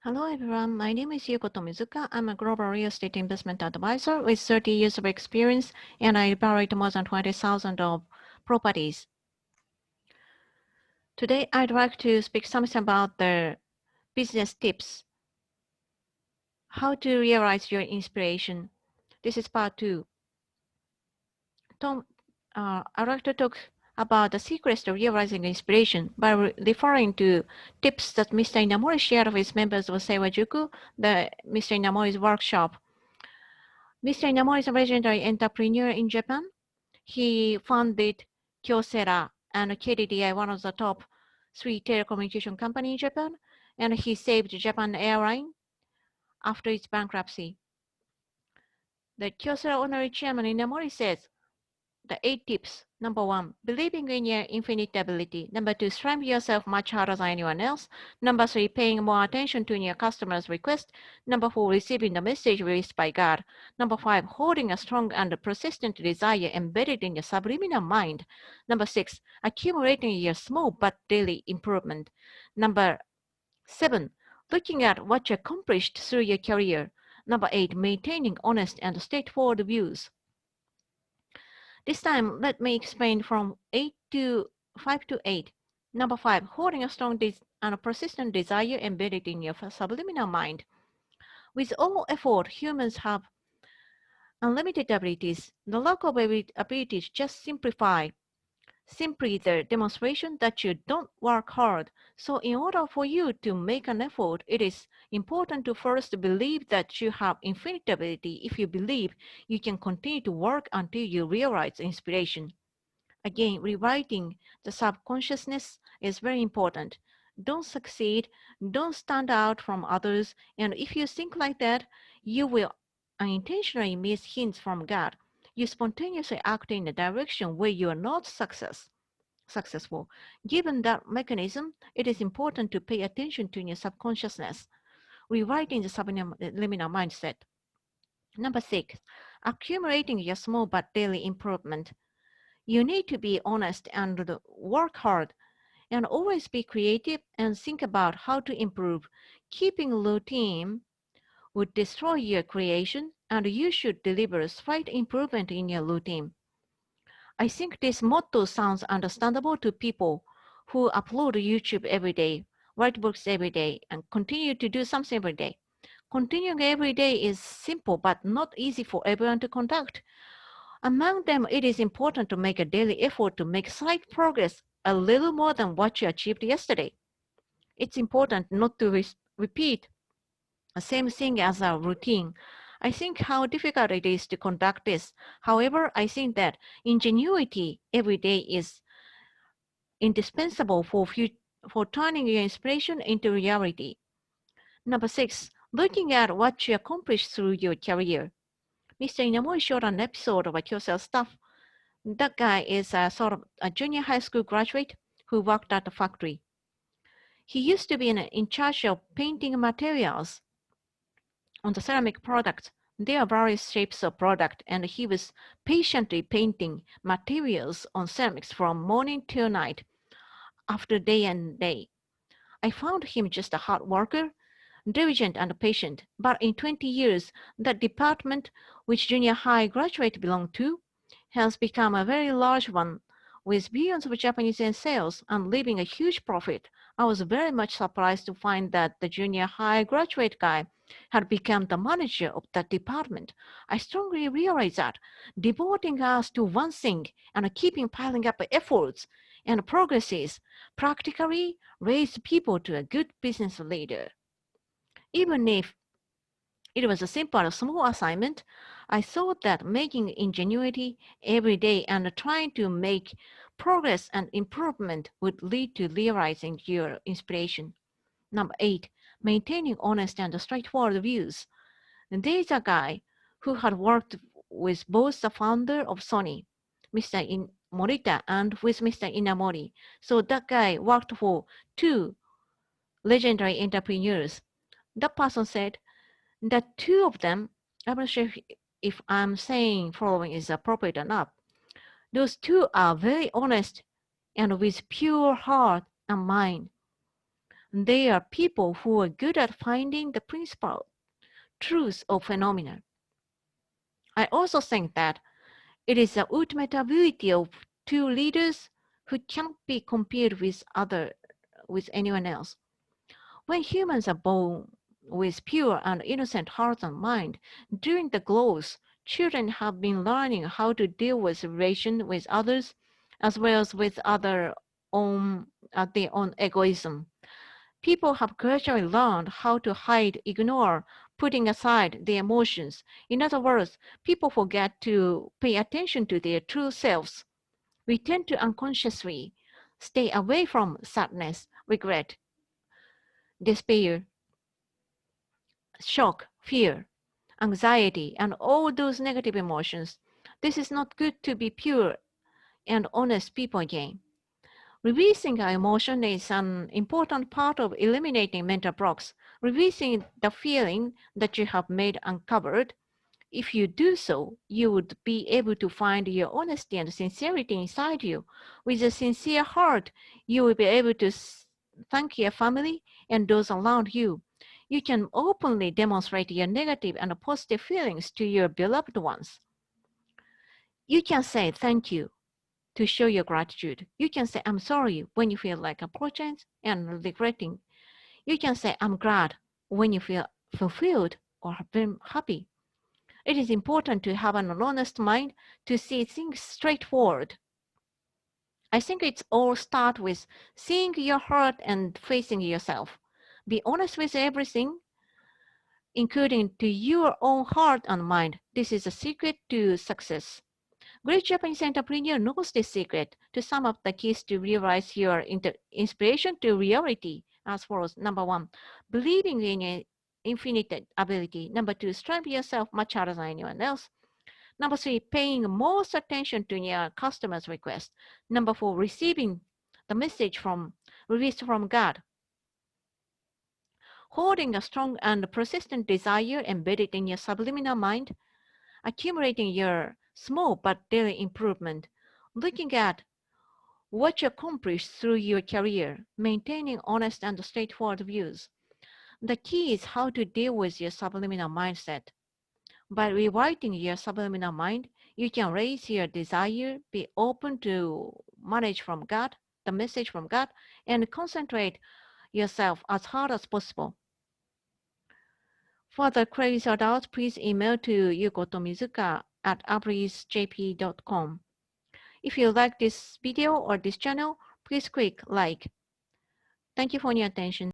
Hello everyone, my name is Yuko Tomizuka. I'm a global real estate investment advisor with 30 years of experience and I evaluate more than 20,000 of properties. Today I'd like to speak something about the business tips. How to realize your inspiration. This is part 2. I'd like to talk about the secrets to realizing inspiration by referring to tips that Mr. Inamori shared with members of Seiwajuku, the Mr. Inamori's workshop. Mr. Inamori is a legendary entrepreneur in Japan. He founded Kyocera and KDDI, one of the top 3 telecommunication company in Japan, and he saved Japan Airline after its bankruptcy. The Kyocera Honorary Chairman Inamori says, the 8 tips. Number 1, believing in your infinite ability. Number 2, strive yourself much harder than anyone else. Number 3, paying more attention to your customer's request. Number 4, receiving the message released by God. Number 5, holding a strong and persistent desire embedded in your subliminal mind. Number 6, accumulating your small but daily improvement. Number 7, looking at what you accomplished through your career. Number 8, maintaining honest and straightforward views. This time, let me explain from 5 to 8. Number 5, holding a strong and persistent desire embedded in your subliminal mind. With all effort, humans have unlimited abilities. The lack of abilities just simply the demonstration that you don't work hard. So in order for you to make an effort, it is important to first believe that you have infinite ability. If you believe, you can continue to work until you realize inspiration. Again, rewriting the subconsciousness is very important. Don't succeed, don't stand out from others, and if you think like that, you will unintentionally miss hints from God. You spontaneously act in a direction where you are not successful. Given that mechanism, it is important to pay attention to your subconsciousness, rewriting the subliminal mindset. Number 6, accumulating your small but daily improvement. You need to be honest and work hard and always be creative and think about how to improve. Keeping routine would destroy your creation and you should deliver slight improvement in your routine. I think this motto sounds understandable to people who upload YouTube every day, write books every day, and continue to do something every day. Continuing every day is simple but not easy for everyone to conduct. Among them, it is important to make a daily effort to make slight progress, a little more than what you achieved yesterday. It's important not to repeat the same thing as a routine. I think how difficult it is to conduct this. However, I think that ingenuity every day is indispensable for turning your inspiration into reality. Number 6, looking at what you accomplished through your career. Mr. Inamori showed an episode of a Kyocera staff. That guy is a sort of a junior high school graduate who worked at the factory. He used to be in charge of painting materials on the ceramic products. There are various shapes of product, and he was patiently painting materials on ceramics from morning till night, after day and day. I found him just a hard worker, diligent and patient, but in 20 years, that department which junior high graduate belonged to has become a very large one with billions of Japanese yen sales and leaving a huge profit. I was very much surprised to find that the junior high graduate guy had become the manager of that department. I strongly realized that devoting us to one thing and keeping piling up efforts and progresses practically raised people to a good business leader. Even if it was a simple small assignment, I thought that making ingenuity every day and trying to make progress and improvement would lead to realizing your inspiration. Number 8, maintaining honest and straightforward views. And there is a guy who had worked with both the founder of Sony, Mr. Morita, and with Mr. Inamori. So that guy worked for 2 legendary entrepreneurs. That person said, the 2 of them, I'm not sure if I'm saying following is appropriate or not. Those 2 are very honest and with pure heart and mind. They are people who are good at finding the principal truth of phenomena. I also think that it is the ultimate ability of two leaders who cannot be compared with anyone else. When humans are born with pure and innocent hearts and mind, during the growth, children have been learning how to deal with relation with others, as well as with their own egoism. People have gradually learned how to hide, ignore, putting aside their emotions. In other words, people forget to pay attention to their true selves. We tend to unconsciously stay away from sadness, regret, despair, shock, fear, anxiety, and all those negative emotions. This is not good to be pure and honest people again. Releasing our emotion is an important part of eliminating mental blocks. Releasing the feeling that you have made uncovered. If you do so, you would be able to find your honesty and sincerity inside you. With a sincere heart, you will be able to thank your family and those around you. You can openly demonstrate your negative and positive feelings to your beloved ones. You can say thank you to show your gratitude. You can say I'm sorry when you feel like apologizing and regretting. You can say I'm glad when you feel fulfilled or happy. It is important to have an honest mind to see things straightforward. I think it's all start with seeing your heart and facing yourself. Be honest with everything, including to your own heart and mind. This is a secret to success. Great Japanese entrepreneur knows this secret. To sum up the keys to realize your inspiration to reality as follows. Number one, believing in your infinite ability. Number two, strive yourself much harder than anyone else. Number three, paying most attention to your customer's request. Number four, receiving the message released from God. Holding a strong and persistent desire embedded in your subliminal mind. Accumulating your small but daily improvement. Looking at what you accomplished through your career. Maintaining honest and straightforward views. The key is how to deal with your subliminal mindset. By rewriting your subliminal mind, you can raise your desire, be open to the message from God, and concentrate yourself as hard as possible. For the queries or doubts, please email to yuko.mizuka@abrisjp.com. If you like this video or this channel, please click like. Thank you for your attention.